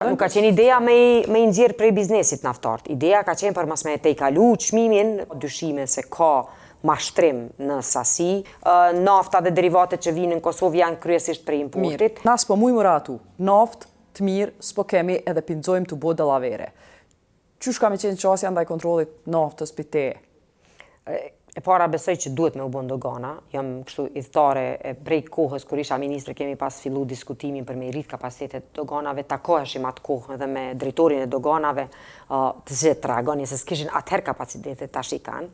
Nuk ka qenë ideja me i nxjerr prej biznesit naftart. Ideja ka qenë për mas me te i kalu çmimin, dyshime se ka mashtrim në sasi. Nafta dhe derivatet që vinë në Kosovë janë kryesisht prej importit. Na s'po mujmë ratu, naftë të mirë s'po kemi edhe pinxojmë të bo dallavere. Qysh ka me qenë qasja ndaj kontrollit naftës për te? E para besoj që duhet me u bën dogana. Jam kështu idhtare prej kohës kur isha ministre kemi pas fillu diskutimin për me rrit kapacitetet doganave, takoheshim atë kohë edhe me drejtorin e doganave të gjithë tragoni se s'kishin atëherë kapacitetet tash i kanë.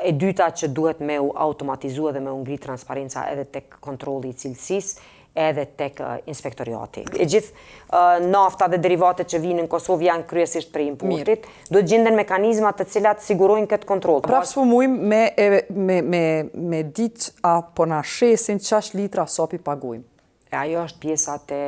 E dyta që duhet me u automatizu edhe me u ngrit transparenca edhe tek kontrolli i cilësisë edhe tek inspektoriati. E gjithë nafta dhe derivatet që vinë në Kosovë janë kryesisht prej importit. Do të gjenden mekanizma të cilat sigurojnë këtë kontroll. Prapë s'po mujmë me ditë apo na shesin qash litra sapi pagujmë. Ajo është pjesa te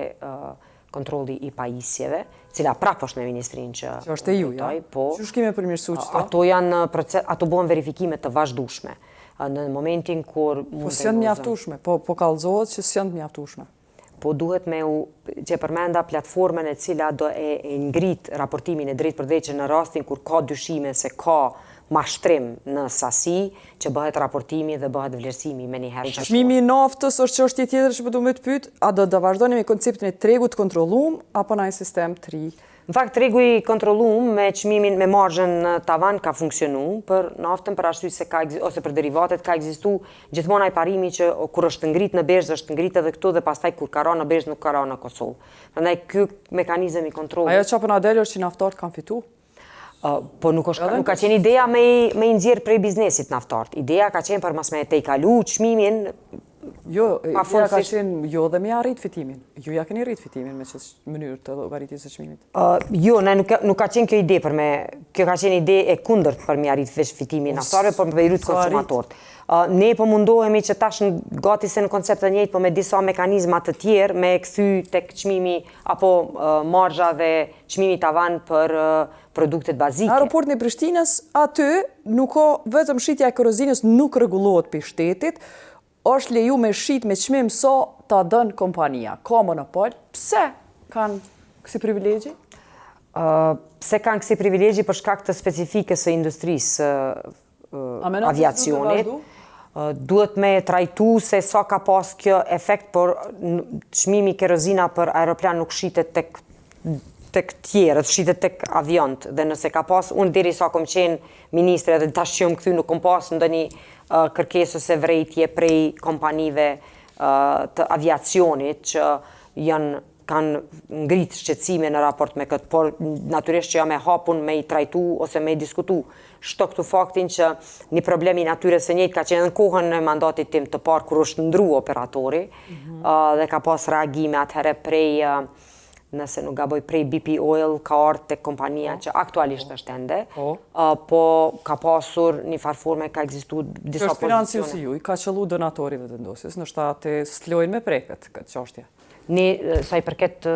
kontrolli i pajisjeve, cila prapë është me ministrin që është e ju, ja? Po, Qysh kemi përmirësu qëto? ato janë proces, ato bëhen verifikime të vazhdueshme. Në momentin kur Po s'janë mjaftueshme, po kallëzohet që s'janë mjaftueshme. Po duhet me u që përmenda platformën e cila do e ngrit raportimin e drejtë për drejtë që në rastin kur ka dyshime se ka mashtrim në sasi, që bëhet raportimi dhe bëhet vlerësimi me njëherë. Çmimi i naftës është çështje tjetër që po duhet të pyet, a do të vazhdoni me konceptin e tregut kontrolluar apo në një sistem të ri? Në fakt, tregu i kontrolluar me çmimin me marzhën tavan ka funksionu për naftën për arsye se ose për derivatet ka ekzistu gjithmonë ai parimi që kur është ngrit në berzë është ngrit edhe këtu dhe pastaj kur ka rënë në berzë nuk ka rënë në Kosovë. Prandaj ky mekanizëm i kontrollit. Ajo çapo na del është që naftarët kanë fitu. Po nuk ka qenë ideja me i nxjerr prej biznesit naftart. Ideja ka qenë për mas me te i kalu çmimin. Jo, ideja ka qenë jo dhe me arrit fitimin. Ju ja keni rrit fitimin me çështë mënyrë të llogaritjes së çmimit. Jo, nuk ka qenë kjo ide për me, kjo ka qenë ide e kundërt për me arrit veç fitimin naftarëve, por me rrit konsumatorët. Ne po mundohemi që tash gati se në koncept të njëjtë, po me disa mekanizma të tjerë me kthy tek çmimi apo marzha dhe çmimi tavan për produktet bazike. Aeroportin e Prishtinës aty nuk ka vetëm shitja e kerozinës nuk rregullohet për shtetit, është leju me shit me çmim sa ta dën kompania. Ka monopol. Pse kanë kësi privilegji? Pse kanë kësi privilegji për shkak të specifikës së industrisë aviacionit. Duhet me trajtu se sa ka pas kjo efekt, por çmimi kerozina për aeroplan nuk shitet tek tjerët, shitet tek avionët. Dhe nëse ka pas, unë deri sa kom qenë ministre dhe tash që jam kthy nuk kom pas ndonjë kërkesë ose vrejtje prej kompanive të aviacionit që kanë ngrit shqetësime në raport me këtë, por natyrisht që jam e hapun me i trajtu ose me i diskutu. Shto këtu faktin që një problem i natyres së njëjtë ka qenë në kohën në mandatit tim të parë kur është ndru operatori dhe ka pas reagime atëherë prej nëse nuk gaboj prej BP Oil, ka ardhur tek kompania që aktualisht është ende, po ka pasur një farforme, ka ekzistuar disa pozicione. Financë si ju, i ka qëllu donatori dhe vendosjes, në shtate s'lojnë me preket këtë çështje. Ne, sa i përket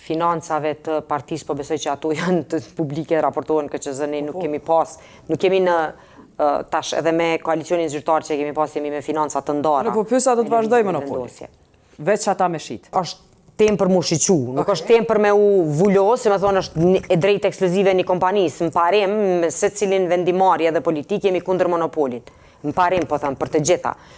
financave të partisë, po besoj që ato janë të publike, raportohen KQZ, ne nuk kemi pas, nuk kemi në tash edhe me koalicionin zyrtar që kemi pas, jemi me financa të ndara. Po pyesa do të vazhdoj monopoli. Veç ata me shit. Është tem për mu shiqu, nuk është tem për me u vullos, se me thonë është e drejt ekskluzive një kompanisë. Më parim, se cilin vendimarje dhe politik jemi kundër monopolit. Më parim, po thëmë, për të gjitha.